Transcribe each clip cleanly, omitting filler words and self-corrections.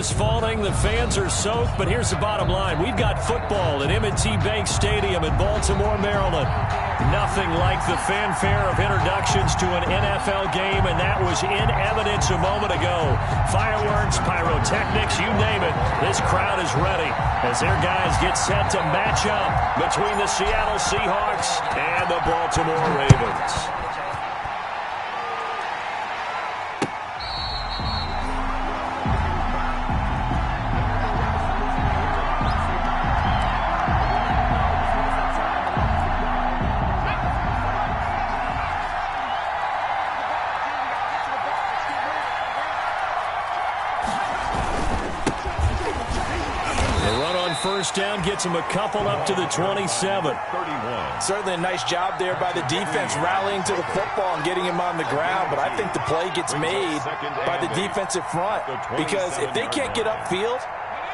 is falling. The fans are soaked, but here's the bottom line. We've got football at M&T Bank Stadium in Baltimore, Maryland. Nothing like the fanfare of introductions to an NFL game, and that was in evidence a moment ago. Fireworks, pyrotechnics, you name it. This crowd is ready as their guys get set to match up between the Seattle Seahawks and the Baltimore Ravens. First down gets him a couple up to the 27. 31. Certainly a nice job there by the defense rallying to the football and getting him on the ground, but I think the play gets made by the defensive front because if they can't get upfield,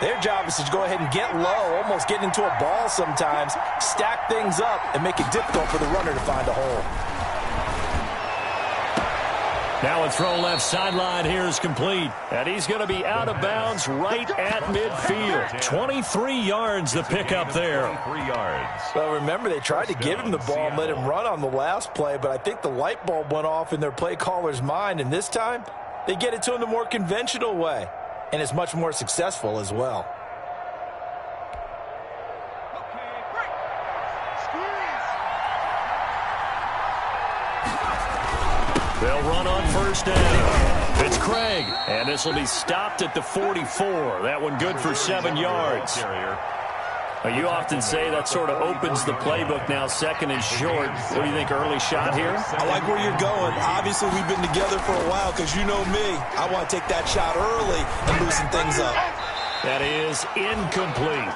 their job is to go ahead and get low, almost get into a ball sometimes, stack things up, and make it difficult for the runner to find a hole. Now a throw left sideline here is complete. And he's going to be out of bounds right at midfield. 23 yards the pickup there. 3 yards. Well, remember, they tried to give him the ball and let him run on the last play, but I think the light bulb went off in their play caller's mind, and this time they get it to him the more conventional way, and it's much more successful as well. They'll run on first down. It's Craig, and this will be stopped at the 44. That one good for 7 yards. You often say that sort of opens the playbook now, second and short. What do you think, early shot here? I like where you're going. Obviously, we've been together for a while because you know me. I want to take that shot early and loosen things up. That is incomplete.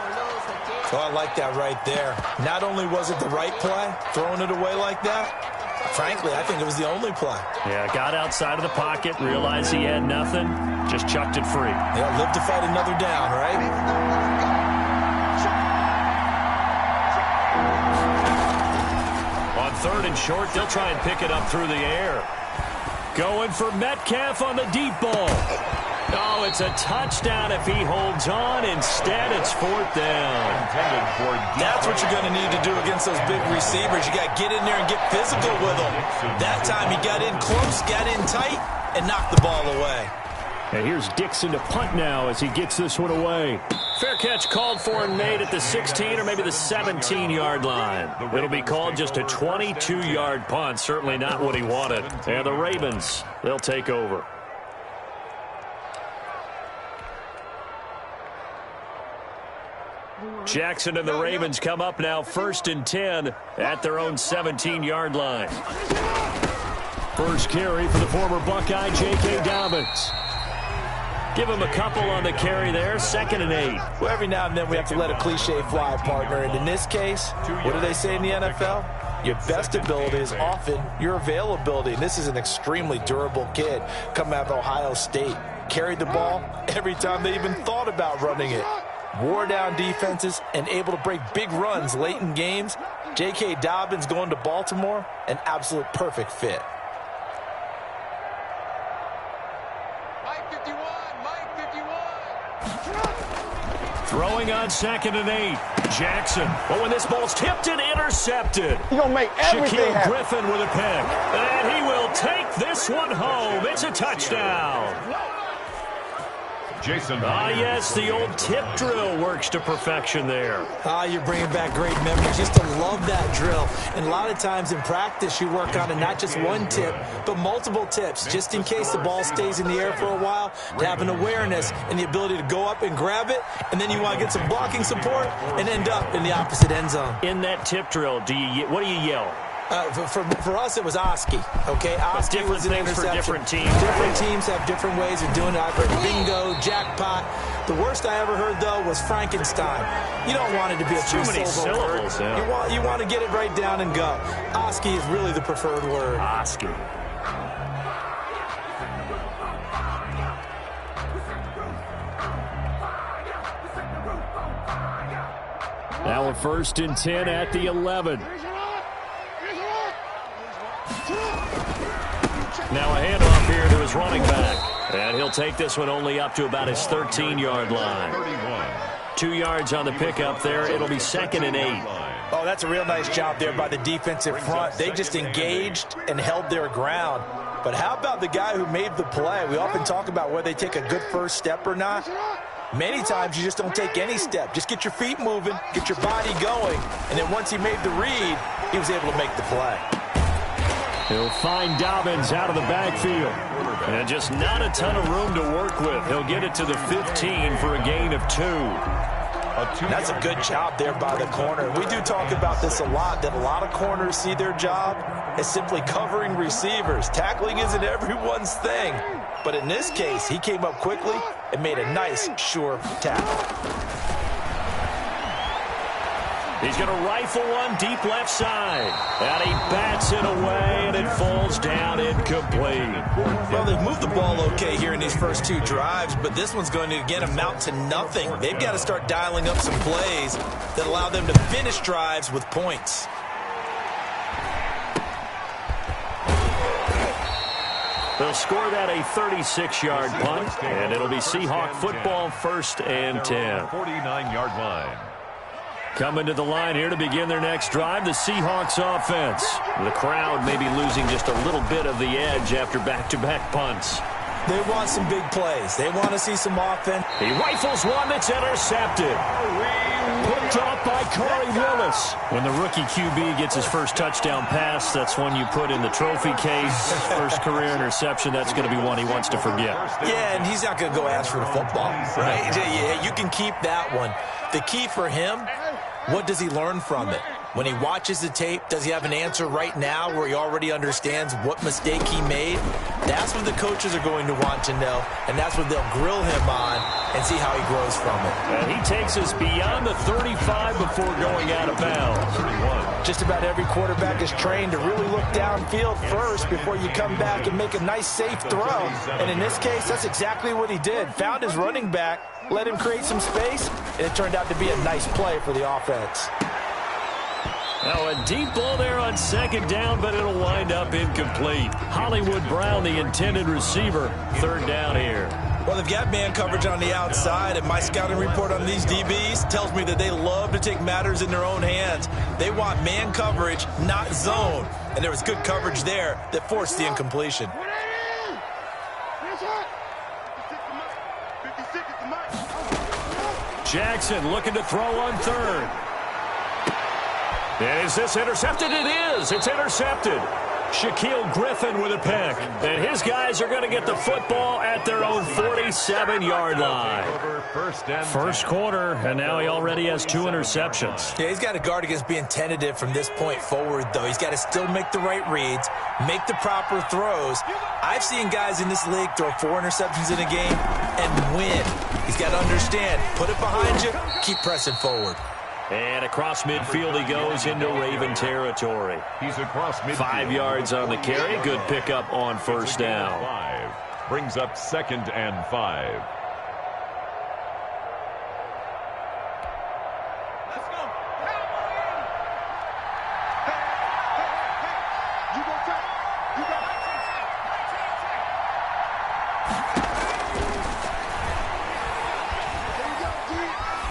So I like that right there. Not only was it the right play, throwing it away like that, frankly, I think it was the only play. Yeah, got outside of the pocket, realized he had nothing, just chucked it free. Yeah, live to fight another down, right? On third and short, they'll try and pick it up through the air. Going for Metcalf on the deep ball. Oh, it's a touchdown if he holds on. Instead, it's fourth down. That's what you're going to need to do against those big receivers. You got to get in there and get physical with them. That time he got in close, got in tight, and knocked the ball away. And here's Dixon to punt now as he gets this one away. Fair catch called for and made at the 16 or maybe the 17-yard line. It'll be called just a 22-yard punt. Certainly not what he wanted. And the Ravens, they'll take over. Jackson and the Ravens come up now first and 10 at their own 17-yard line. First carry for the former Buckeye, J.K. Dobbins. Give him a couple on the carry there, 2nd and 8. Well, every now and then we have to let a cliche fly, partner. And in this case, what do they say in the NFL? Your best ability is often your availability. And this is an extremely durable kid coming out of Ohio State. Carried the ball every time they even thought about running it. Wore down defenses and able to break big runs late in games. J.K. Dobbins going to Baltimore, an absolute perfect fit. Mike 51, Mike 51. Throwing on 2nd and 8. Jackson. Oh, and this ball's tipped and intercepted. You're going to make everything Shaquille happen. Griffin with a pick. And he will take this one home. It's a touchdown. Jason. Yes, the old tip drill works to perfection there. You're bringing back great memories. Just to love that drill. And a lot of times in practice, you work on it, not just one tip, but multiple tips, just in case the ball stays in the air for a while, to have an awareness and the ability to go up and grab it, and then you want to get some blocking support and end up in the opposite end zone. In that tip drill, what do you yell? For us, it was Oski. Okay, Oski was an interception. For different teams. Different teams have different ways of doing it. I've heard bingo, jackpot. The worst I ever heard, though, was Frankenstein. You don't want it to be a too many syllables. Yeah. You want to get it right down and go. Oski is really the preferred word. Oski. Now a 1st and 10 at the 11. Now a handoff here to his running back. And he'll take this one only up to about his 13-yard line. 2 yards on the pickup there. It'll be 2nd and 8. Oh, that's a real nice job there by the defensive front. They just engaged and held their ground. But how about the guy who made the play? We often talk about whether they take a good first step or not. Many times you just don't take any step. Just get your feet moving, get your body going, and then once he made the read, he was able to make the play. He'll find Dobbins out of the backfield. And just not a ton of room to work with. He'll get it to the 15 for a gain of 2. That's a good job there by the corner. We do talk about this a lot, that a lot of corners see their job as simply covering receivers. Tackling isn't everyone's thing. But in this case, he came up quickly and made a nice, sure tackle. He's going to rifle one deep left side. And he bats it away, and it falls down incomplete. Well, they've moved the ball okay here in these first 2 drives, but this one's going to, again, amount to nothing. They've got to start dialing up some plays that allow them to finish drives with points. They'll score that a 36-yard punt, and it'll be Seahawk football, 1st and 10. 49-yard line. Coming to the line here to begin their next drive, the Seahawks offense. The crowd may be losing just a little bit of the edge after back-to-back punts. They want some big plays. They want to see some offense. He rifles one that's intercepted. Picked off by Corey Willis. When the rookie QB gets his first touchdown pass, that's one you put in the trophy case. First career interception, that's going to be one he wants to forget. Yeah, and he's not going to go ask for the football, right? Yeah, you can keep that one. The key for him, what does he learn from it? When he watches the tape, does he have an answer right now where he already understands what mistake he made? That's what the coaches are going to want to know, and that's what they'll grill him on and see how he grows from it. And he takes us beyond the 35 before going out of bounds. Just about every quarterback is trained to really look downfield first before you come back and make a nice, safe throw. And in this case, that's exactly what he did. Found his running back, let him create some space, and it turned out to be a nice play for the offense. Now a deep ball there on 2nd down, but it'll wind up incomplete. Hollywood Brown, the intended receiver, 3rd down here. Well, they've got man coverage on the outside, and my scouting report on these DBs tells me that they love to take matters in their own hands. They want man coverage, not zone. And there was good coverage there that forced the incompletion. Jackson looking to throw on 3rd. And is this intercepted? It is. It's intercepted. Shaquille Griffin with a pick. And his guys are going to get the football at their own 47-yard line. First quarter, and now he already has 2 interceptions. Yeah, he's got to guard against being tentative from this point forward, though. He's got to still make the right reads, make the proper throws. I've seen guys in this league throw 4 interceptions in a game and win. He's got to understand, put it behind you, keep pressing forward. And across midfield he goes into Raven territory. He's across midfield. 5 yards on the carry. Good pickup on 1st down. 5. Brings up 2nd and 5. Let's go. You go back. You got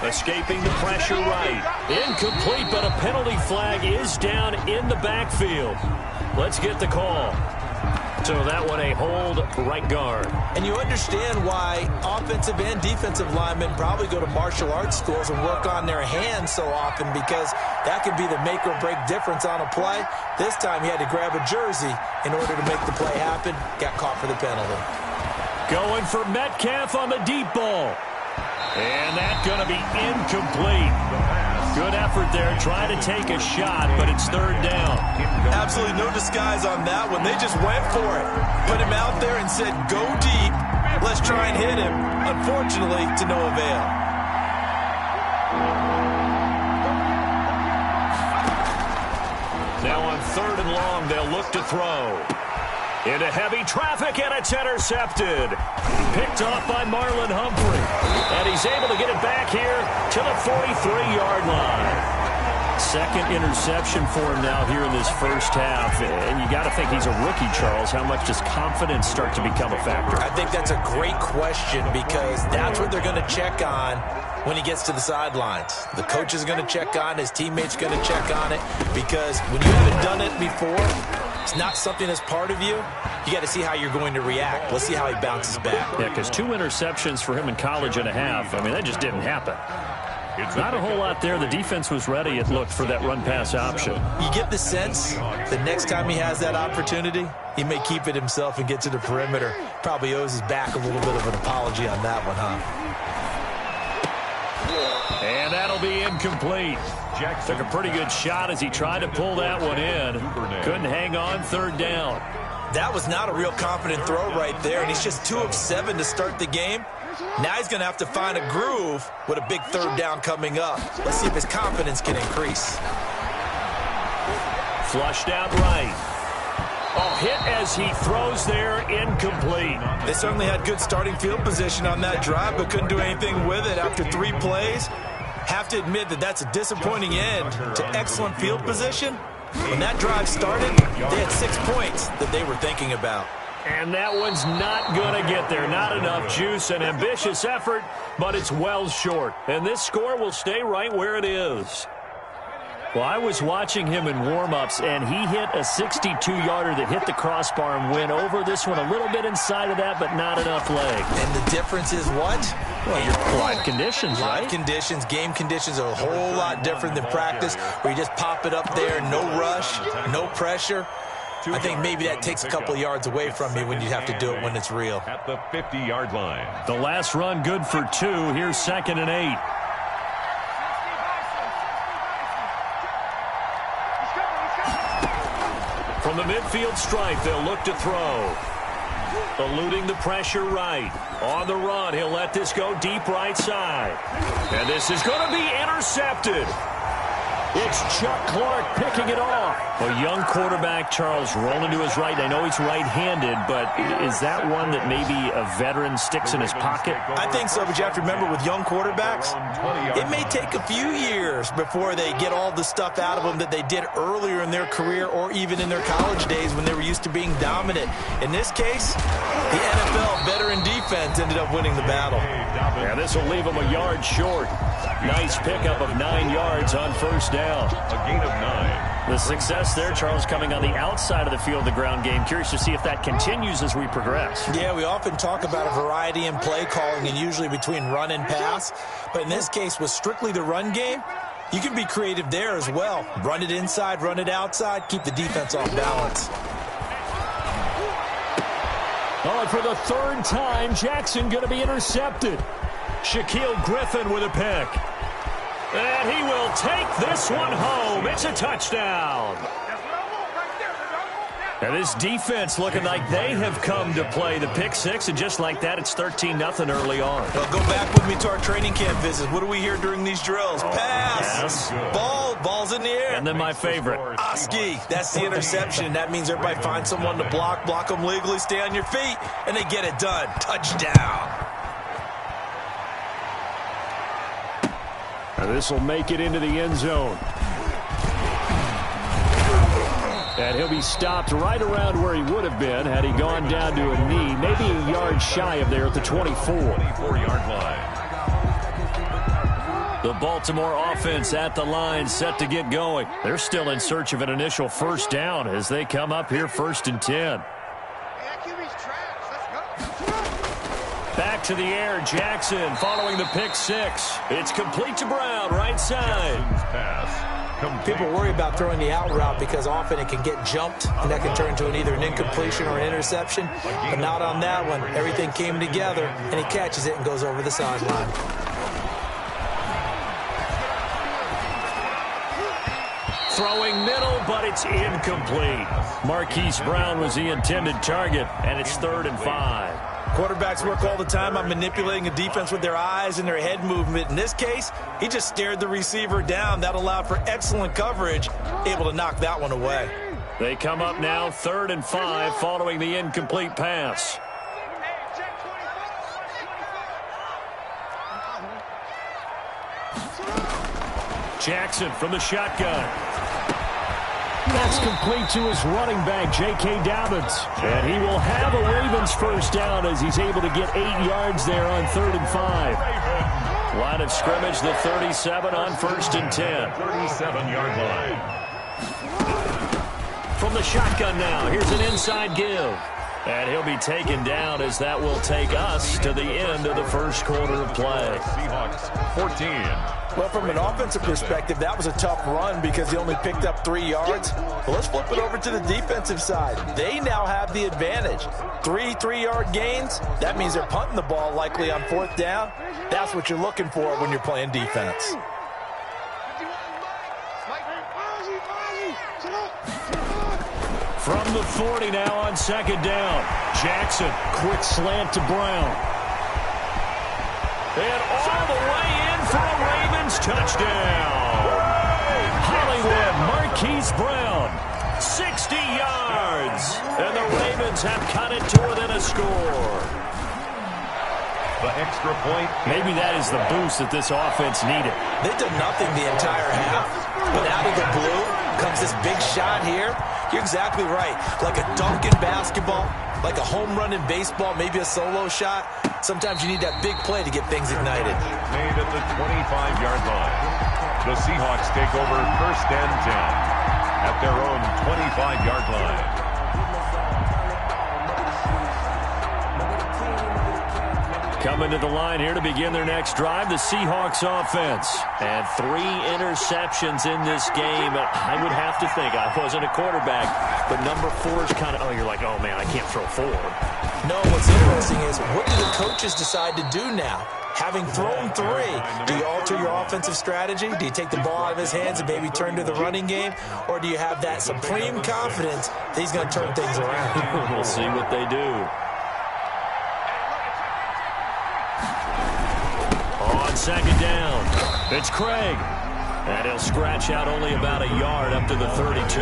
Escaping the pressure right. Incomplete, but a penalty flag is down in the backfield. Let's get the call. So that one a hold right guard. And you understand why offensive and defensive linemen probably go to martial arts schools and work on their hands so often, because that could be the make or break difference on a play. This time he had to grab a jersey in order to make the play happen. Got caught for the penalty. Going for Metcalf on the deep ball. And that's going to be incomplete. Good effort there, trying to take a shot, but it's 3rd down. Absolutely no disguise on that one. They just went for it. Put him out there and said, go deep. Let's try and hit him. Unfortunately, to no avail. Now on 3rd and long, they'll look to throw. Into heavy traffic, and it's intercepted. Picked off by Marlon Humphrey. And he's able to get it back here to the 43-yard line. Second interception for him now here in this first half. And you got to think he's a rookie, Charles. How much does confidence start to become a factor? I think that's a great question because that's what they're going to check on when he gets to the sidelines. The coach is going to check on, his teammates going to check on it, because when you haven't done it before, it's not something that's part of you. You got to see how you're going to react. Let's see how he bounces back. Yeah, because 2 interceptions for him in college and a half. I mean, that just didn't happen. Not a whole lot there. The defense was ready, it looked, for that run-pass option. You get the sense that next time he has that opportunity, he may keep it himself and get to the perimeter. Probably owes his back a little bit of an apology on that one, huh? And that'll be incomplete. Took a pretty good shot as he tried to pull that one in. Couldn't hang on, third down. That was not a real confident throw right there, and he's just 2 of 7 to start the game. Now he's going to have to find a groove with a big third down coming up. Let's see if his confidence can increase. Flushed out right. Oh, hit as he throws there, incomplete. They certainly had good starting field position on that drive, but couldn't do anything with it after 3 plays. Have to admit that that's a disappointing end to excellent field position. When that drive started, they had 6 points that they were thinking about. And that one's not going to get there. Not enough juice. An ambitious effort, but it's well short. And this score will stay right where it is. Well, I was watching him in warm-ups, and he hit a 62-yarder that hit the crossbar and went over. This one a little bit inside of that, but not enough leg. And the difference is what? Well, your live conditions, right? Live conditions, game conditions are a whole lot different than practice, where you just pop it up there, no rush, no pressure. I think maybe that takes a couple of yards away from you when you have to do it when it's real. At the 50-yard line. The last run good for 2. Here's 2nd and 8. From the midfield stripe, they'll look to throw. Eluding the pressure right. On the run, he'll let this go deep right side. And this is going to be intercepted. It's Chuck Clark picking it off. A young quarterback, Charles, rolling to his right. I know he's right-handed, but is that one that maybe a veteran sticks in his pocket? I think so, but you have to remember with young quarterbacks, it may take a few years before they get all the stuff out of them that they did earlier in their career or even in their college days when they were used to being dominant. In this case, the NFL veteran defense ended up winning the battle. Yeah, this will leave him a yard short. Nice pickup of 9 yards on first down. A gain of 9. The success there, Charles, coming on the outside of the field, the ground game. Curious to see if that continues as we progress. Yeah, we often talk about a variety in play calling and usually between run and pass. But in this case, with strictly the run game, you can be creative there as well. Run it inside, run it outside, keep the defense off balance. Oh, and for the 3rd time, Jackson going to be intercepted. Shaquille Griffin with a pick. And he will take this one home. It's a touchdown. And this defense looking like they have come to play. The pick 6, and just like that, it's 13-0 early on. Well, go back with me to our training camp visits. What do we hear during these drills? Pass. Yes. Ball's in the air. And then my favorite. Oski, that's the interception. That means everybody finds someone to block them legally, stay on your feet, and they get it done. Touchdown. And this will make it into the end zone. And he'll be stopped right around where he would have been had he gone down to a knee, maybe a yard shy of there at the 24. 24-yard line. The Baltimore offense at the line, set to get going. They're still in search of an initial first down as they come up here 1st and 10. Back to the air, Jackson following the pick 6. It's complete to Brown, right side. People worry about throwing the out route because often it can get jumped, and that can turn into either an incompletion or an interception. But not on that one. Everything came together, and he catches it and goes over the sideline. Throwing middle, but it's incomplete. Marquise Brown was the intended target, and it's 3rd and 5. Quarterbacks work all the time on manipulating a defense with their eyes and their head movement. In this case, he just stared the receiver down. That allowed for excellent coverage, able to knock that one away. They come up now 3rd and 5 following the incomplete pass. Jackson from the shotgun. That's complete to his running back, J.K. Dobbins. And he will have a Ravens first down as he's able to get 8 yards there on 3rd and 5. Line of scrimmage, the 37 on 1st and 10. 37-yard line. From the shotgun now, here's an inside give. And he'll be taken down as that will take us to the end of the first quarter of play. Seahawks 14. Well, from an offensive perspective, that was a tough run because he only picked up 3 yards. But let's flip it over to the defensive side. They now have the advantage. 3 3-yard gains. That means they're punting the ball likely on 4th down. That's what you're looking for when you're playing defense. From the 40 now on 2nd down. Jackson, quick slant to Brown. And all the way in for a Ravens touchdown. Hollywood Marquise Brown, 60 yards. And the Ravens have cut it to within a score. The extra point. Maybe that is the boost that this offense needed. They did nothing the entire half, but out of the blue comes this big shot here. You're exactly right. Like a dunk in basketball, like a home run in baseball, maybe a solo shot. Sometimes you need that big play to get things ignited. Made at the 25-yard line. The Seahawks take over 1st and 10 at their own 25-yard line. Coming to the line here to begin their next drive, the Seahawks offense. And 3 interceptions in this game. I would have to think, I wasn't a quarterback, but number 4 is kind of, oh, you're like, oh, man, I can't throw 4. No, what's interesting is, what do the coaches decide to do now? Having thrown 3, do you alter your offensive strategy? Do you take the ball out of his hands and maybe turn to the running game? Or do you have that supreme confidence that he's going to turn things around? We'll see what they do. On 2nd down, it's Craig. And he'll scratch out only about a yard up to the 32.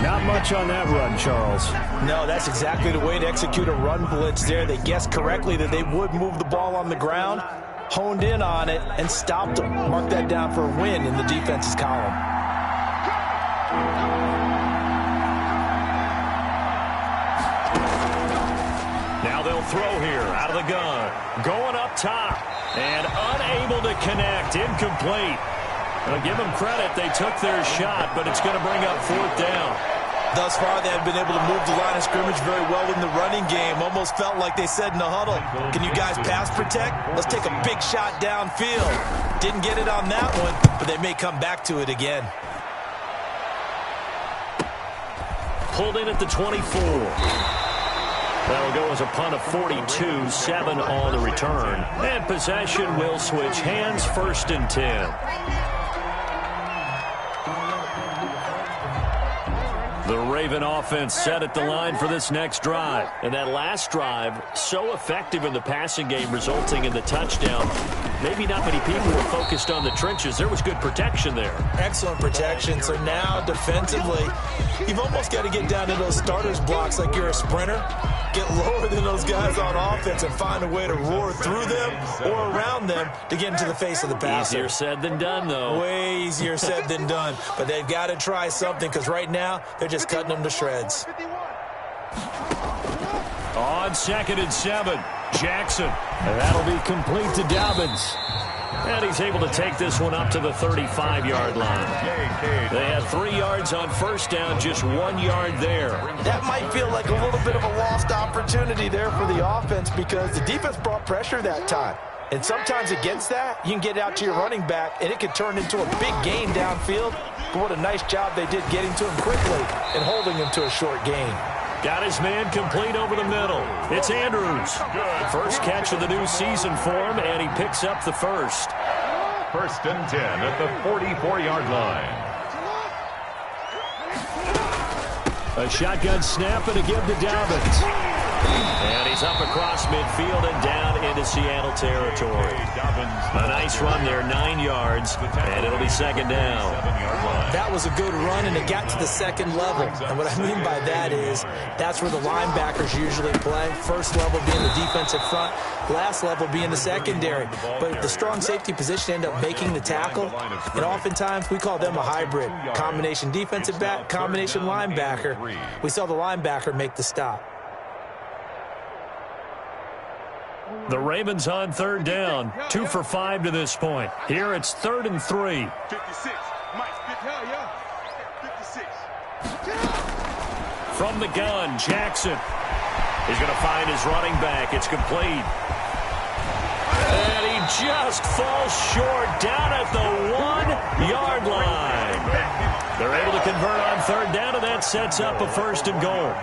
Not much on that run, Charles. No, that's exactly the way to execute a run blitz there. They guessed correctly that they would move the ball on the ground, honed in on it, and stopped them. Mark that down for a win in the defense's column. Now they'll throw here out of the gun. Going up top. And unable to connect. Incomplete. I'll give them credit. They took their shot, but it's going to bring up 4th down. Thus far, they have been able to move the line of scrimmage very well in the running game. Almost felt like they said in the huddle, can you guys pass protect? Let's take a big shot downfield. Didn't get it on that one, but they may come back to it again. Pulled in at the 24. That'll go as a punt of 42, 7 on the return. And possession will switch hands, 1st and 10. The Raven offense set at the line for this next drive. And that last drive, so effective in the passing game, resulting in the touchdown. Maybe not many people were focused on the trenches. There was good protection there. Excellent protection. So now, defensively, you've almost got to get down to those starters blocks like you're a sprinter. Get lower than those guys on offense and find a way to roar through them or around them to get into the face of the passer. Easier said than done, though. Way easier said than done. But they've got to try something because right now they're just cutting them to shreds. On 2nd and 7, Jackson. And that'll be complete to Dobbins. And he's able to take this one up to the 35-yard line. They had 3 yards on 1st down, just 1 yard there. That might feel like a little bit of a lost opportunity there for the offense because the defense brought pressure that time. And sometimes against that, you can get out to your running back, and it can turn into a big gain downfield. But what a nice job they did getting to him quickly and holding him to a short gain. Got his man complete over the middle. It's Andrews. First catch of the new season for him, and he picks up the first. 1st and 10 at the 44-yard line. A shotgun snap and a give to Dobbins. And he's up across midfield and down into Seattle territory. A nice run there, 9 yards, and it'll be second down. That was a good run, and it got to the second level. And what I mean by that is that's where the linebackers usually play. First level being the defensive front, last level being the secondary. But the strong safety position end up making the tackle, and oftentimes we call them a hybrid. Combination defensive back, combination linebacker. We saw the linebacker make the stop. The Ravens on third down, 2 for 5 to this point. Here it's 3rd and 3. 56. Mike, hell yeah. 56. From the gun, Jackson. He's going to find his running back. It's complete. And he just falls short down at the 1-yard line. They're able to convert on third down, and that sets up a 1st and goal.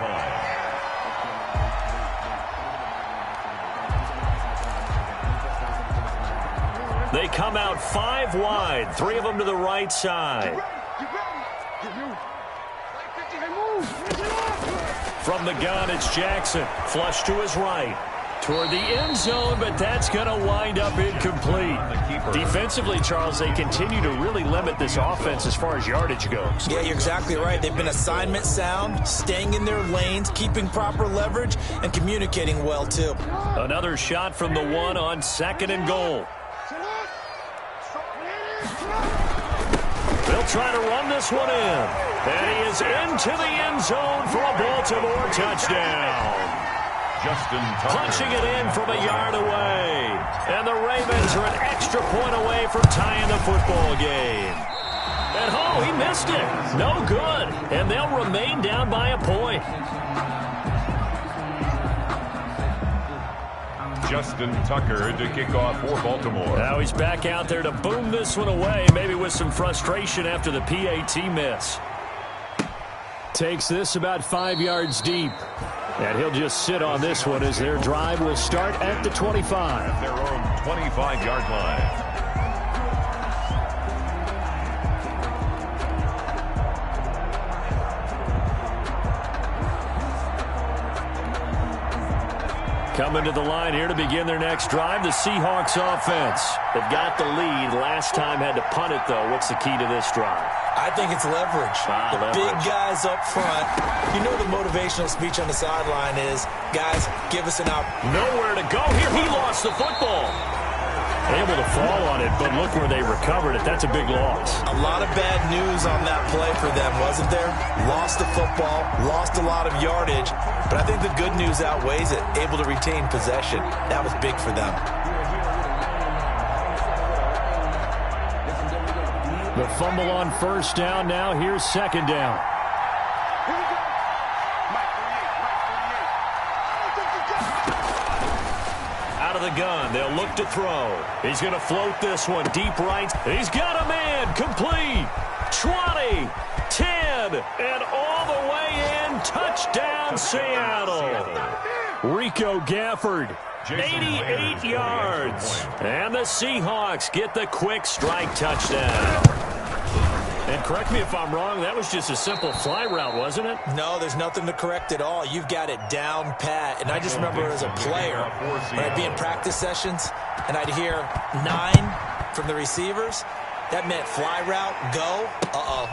They come out 5 wide, 3 of them to the right side. From the gun, it's Jackson. Flush to his right. Toward the end zone, but that's going to wind up incomplete. Defensively, Charles, they continue to really limit this offense as far as yardage goes. Yeah, you're exactly right. They've been assignment sound, staying in their lanes, keeping proper leverage, and communicating well, too. Another shot from the 1 on 2nd and goal. They'll try to run this one in. And he is into the end zone for a Baltimore touchdown. Punching it in from a yard away. And the Ravens are an extra point away from tying the football game. And oh, he missed it. No good. And they'll remain down by a point. Justin Tucker to kick off for Baltimore. Now he's back out there to boom this one away, maybe with some frustration after the PAT miss. Takes this about 5 yards deep. And he'll just sit on this one as their drive will start at the 25. Their own 25-yard line. Coming to the line here to begin their next drive, the Seahawks offense. They've got the lead. Last time had to punt it, though. What's the key to this drive? I think it's leverage. The big guys up front. You know the motivational speech on the sideline is, guys, give us an out. Nowhere to go here. He lost the football. Able to fall on it, but look where they recovered it. That's a big loss. A lot of bad news on that play for them, wasn't there? Lost the football, lost a lot of yardage, but I think the good news outweighs it. Able to retain possession. That was big for them. The fumble on first down. Now here's second down. Out of the gun, they'll look to throw. He's going to float this one deep right. He's got a man, complete. 20, 10, and all the way in. Touchdown, Seattle. Rico Gafford, 88 yards. And the Seahawks get the quick strike touchdown. And correct me if I'm wrong, that was just a simple fly route, wasn't it? No, there's nothing to correct at all. You've got it down pat. And I just remember as a player, when I'd be in practice sessions, and I'd hear 9 from the receivers, that meant fly route, go,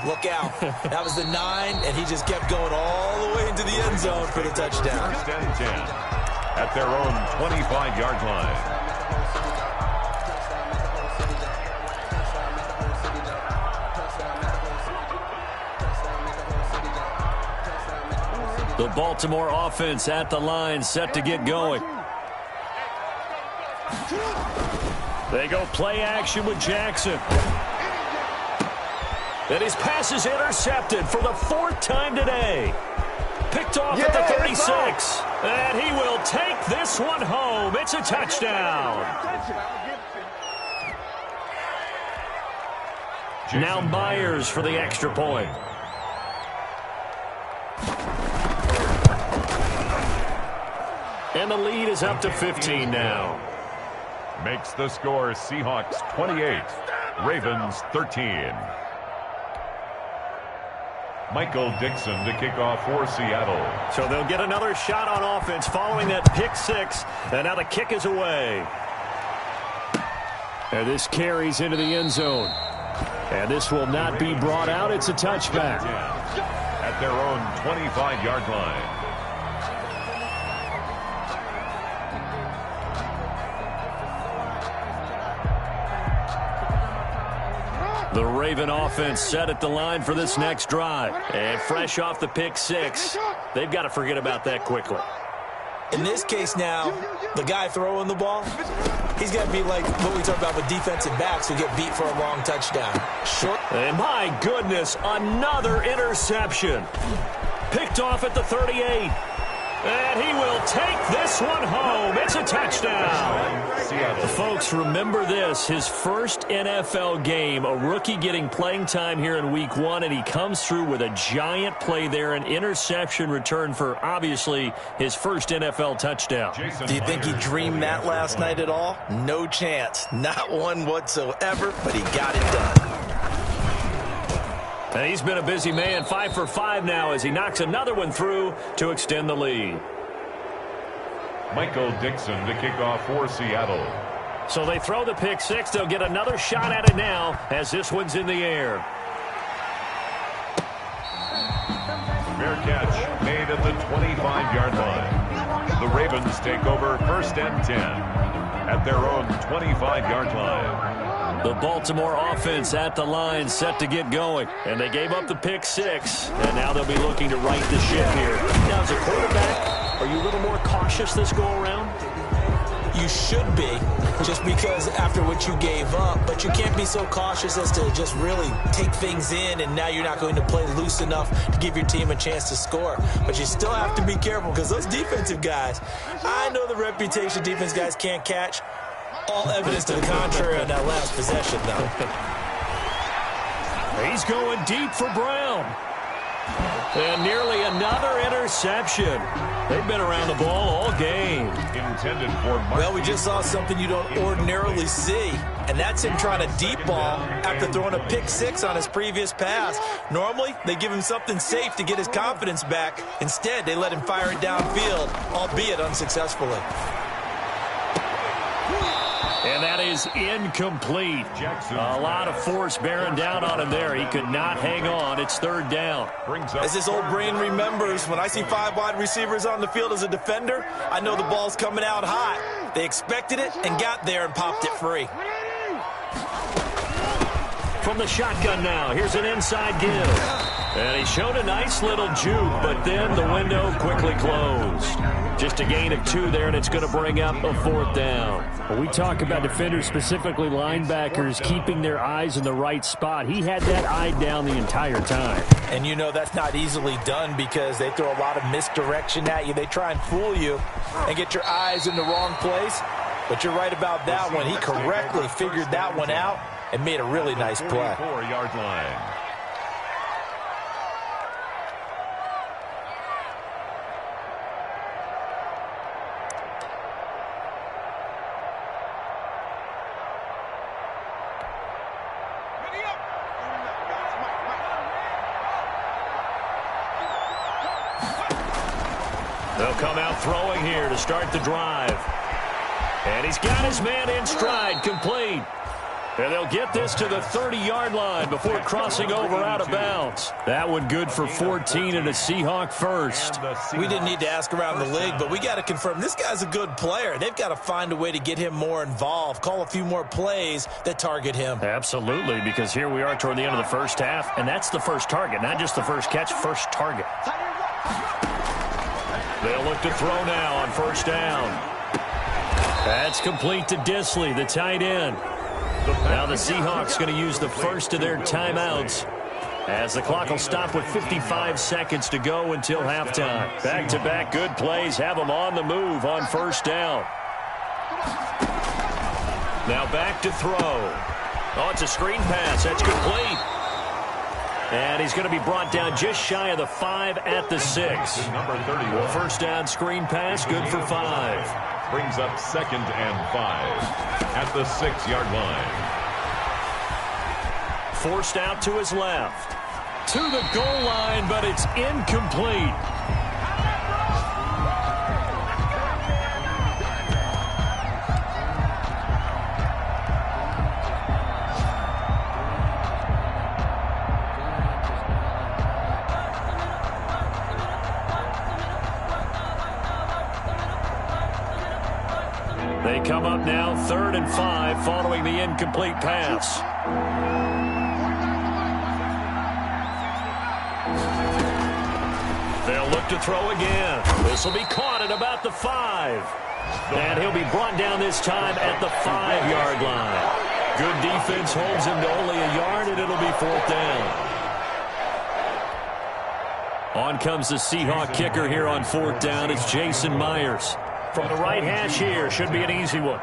look out. That was the 9, and he just kept going all the way into the end zone for the touchdown. First and 10 at their own 25-yard line. The Baltimore offense at the line, set to get going. They go play action with Jackson. And his pass is intercepted for the 4th time today. Picked off at the 36. And he will take this one home. It's a touchdown. Now Myers for the extra point. And the lead is up to 15 now. Makes the score Seahawks 28, Ravens 13. Michael Dixon to kick off for Seattle. So they'll get another shot on offense following that pick six. And now the kick is away. And this carries into the end zone. And this will not be brought out. It's a touchback. At their own 25-yard line. The Raven offense set at the line for this next drive. And fresh off the pick six, they've got to forget about that quickly. In this case now, the guy throwing the ball, he's got to be like what we talk about with defensive backs who get beat for a long touchdown. Short. And my goodness, another interception. Picked off at the 38. And he will take this one home. It's a touchdown. Folks, remember this. His first NFL game, a rookie getting playing time here in week one, and he comes through with a giant play there, an interception return for, obviously, his first NFL touchdown. Do you think he dreamed that last night at all? No chance. Not one whatsoever, but he got it done. And he's been a busy man, 5 for 5 now as he knocks another one through to extend the lead. Michael Dixon to kick off for Seattle. So they throw the pick six. They'll get another shot at it now as this one's in the air. Fair catch made at the 25-yard line. The Ravens take over 1st and 10 at their own 25-yard line. The Baltimore offense at the line set to get going. And they gave up the pick six. And now they'll be looking to right the ship here. Now, as a quarterback, are you a little more cautious this go-around? You should be, just because after what you gave up. But you can't be so cautious as to just really take things in, and now you're not going to play loose enough to give your team a chance to score. But you still have to be careful because those defensive guys, I know the reputation defense guys can't catch. All evidence to the contrary on that last possession, though. He's going deep for Brown. And nearly another interception. They've been around the ball all game. Intended for well, we just saw something you don't ordinarily see, and that's him trying to deep ball after throwing a pick six on his previous pass. Normally, they give him something safe to get his confidence back. Instead, they let him fire it downfield, albeit unsuccessfully. And that is incomplete. A lot of force bearing down on him there. He could not hang on. It's 3rd down. As his old brain remembers, when I see 5 wide receivers on the field as a defender, I know the ball's coming out hot. They expected it and got there and popped it free. From the shotgun now, here's an inside give. And he showed a nice little juke, but then the window quickly closed. Just a gain of 2 there, and it's going to bring up a 4th down. When we talk about defenders, specifically linebackers, keeping their eyes in the right spot. He had that eye down the entire time. And you know that's not easily done because they throw a lot of misdirection at you. They try and fool you and get your eyes in the wrong place. But you're right about that one. He correctly figured that one out and made a really nice play. 4-yard line. They'll come out throwing here to start the drive. And he's got his man in stride, complete. And they'll get this to the 30-yard line before crossing over out of bounds. That one good for 14 and a Seahawk first. We didn't need to ask around the league, but we got to confirm this guy's a good player. They've got to find a way to get him more involved, call a few more plays that target him. Absolutely, because here we are toward the end of the first half, and that's the first target, not just the first catch, first target. They'll look to throw now on 1st down. That's complete to Disley, the tight end. Now the Seahawks going to use the first of their timeouts as the clock will stop with 55 seconds to go until halftime. Back-to-back good plays have them on the move on 1st down. Now back to throw. Oh, it's a screen pass. That's complete. And he's going to be brought down just shy of the 5 at the 6. Number 30. Well, 1st down screen pass, good for 5. Brings up 2nd and 5 at the 6-yard line. Forced out to his left. to the goal line, but it's incomplete. They come up now 3rd and 5 following the incomplete pass. They'll look to throw again. This will be caught at about the 5. And he'll be brought down this time at the 5-yard line. Good defense holds him to only a yard, and it'll be 4th down. On comes the Seahawk kicker here on 4th down. It's Jason Myers. From the right hash here, should be an easy one.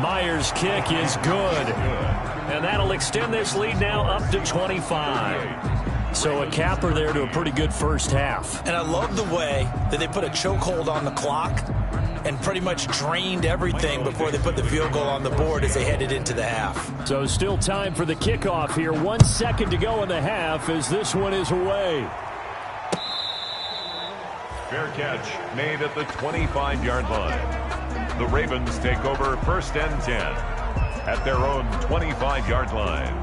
Myers' kick is good. And that'll extend this lead now up to 25. So a capper there to a pretty good first half. And I love the way that they put a chokehold on the clock and pretty much drained everything before they put the field goal on the board as they headed into the half. So still time for the kickoff here. 1 second to go in the half as this one is away. Fair catch made at the 25-yard line. The Ravens take over 1st and 10 at their own 25-yard line.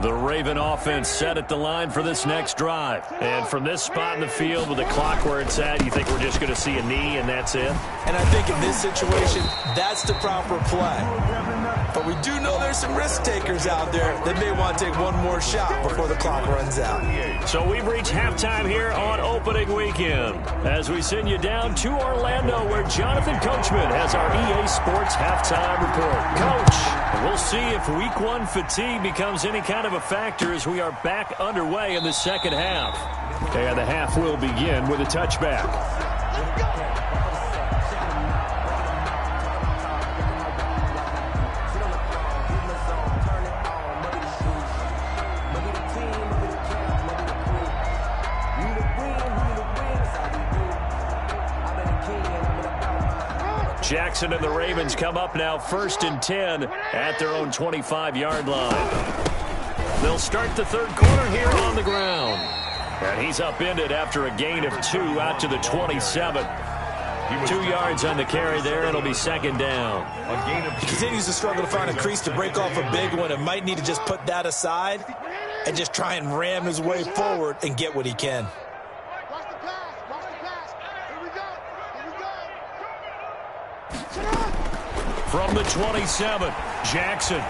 The Raven offense set at the line for this next drive. And from this spot in the field with the clock where it's at, you think we're just going to see a knee and that's it? And I think in this situation, that's the proper play. But we do know there's some risk takers out there that may want to take one more shot before the clock runs out. So we've reached halftime here on opening weekend as we send you down to Orlando where Jonathan Coachman has our EA Sports halftime report. Coach, we'll see if week 1 fatigue becomes any kind of a factor as we are back underway in the second half. And the half will begin with a touchback. Jackson and the Ravens come up now 1st and 10 at their own 25-yard line. They'll start the 3rd quarter here on the ground. And he's upended after a gain of 2 out to the 27. 2 yards on the carry there, and it'll be 2nd down. He continues to struggle to find a crease to break off a big one and might need to just put that aside and just try and ram his way forward and get what he can. From the 27, Jackson.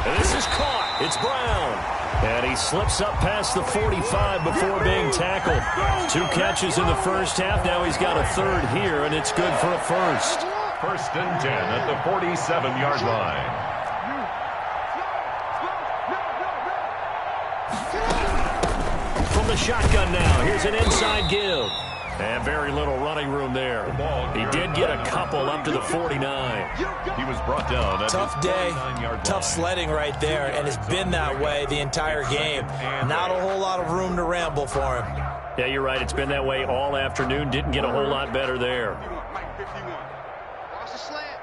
And this is caught. It's Brown. And he slips up past the 45 before being tackled. 2 catches in the first half. Now he's got a 3rd here, and it's good for a 1st. 1st and 10 at the 47-yard line. From the shotgun now, here's an inside give. And very little running room there. He did get a couple up to the 49. He was brought down at tough day, tough sledding right there, and it's been that way the entire game. Not a whole lot of room to ramble for him. Yeah, you're right. It's been that way all afternoon. Didn't get a whole lot better there. Mike 51. Watch the slant.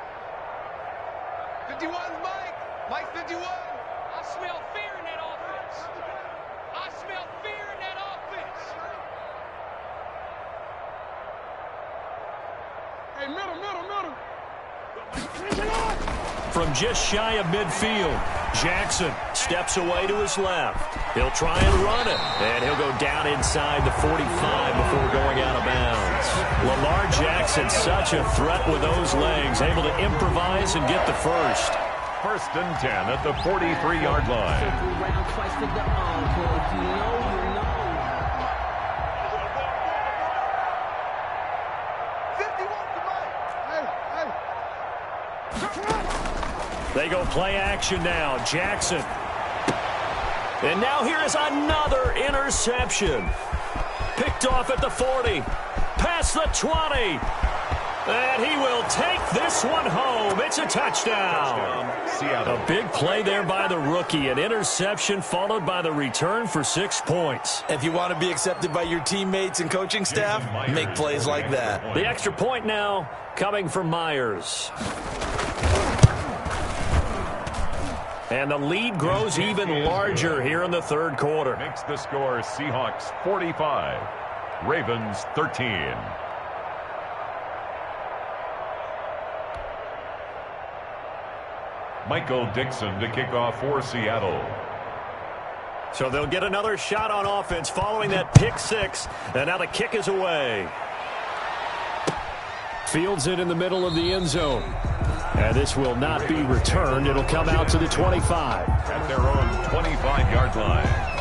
51, Mike. Mike 51. I smell fear in that offense. I smell fear in that offense. Hey, middle. From just shy of midfield, Jackson steps away to his left. He'll try and run it, and he'll go down inside the 45 before going out of bounds. Lamar Jackson, such a threat with those legs, able to improvise and get the 1st. 1st and 10 at the 43-yard line. They go play action now. Jackson. And now here is another interception. Picked off at the 40. Past the 20. And he will take this one home. It's a touchdown. A big play there by the rookie. An interception followed by the return for 6 points. If you want to be accepted by your teammates and coaching staff, make plays like that. The extra point now coming from Myers. And the lead grows even larger here in the third quarter. Makes the score Seahawks 45, Ravens 13. Michael Dixon to kick off for Seattle. So they'll get another shot on offense following that pick six. And now the kick is away. Fields it in the middle of the end zone. And this will not be returned. It'll come out to the 25. At their own 25-yard line.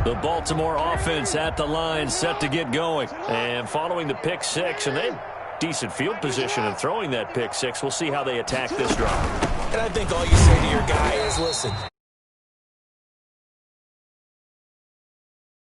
The Baltimore offense at the line, set to get going. And following the pick six, and they have decent field position in throwing that pick six. We'll see how they attack this drive. And I think all you say to your guy is, listen,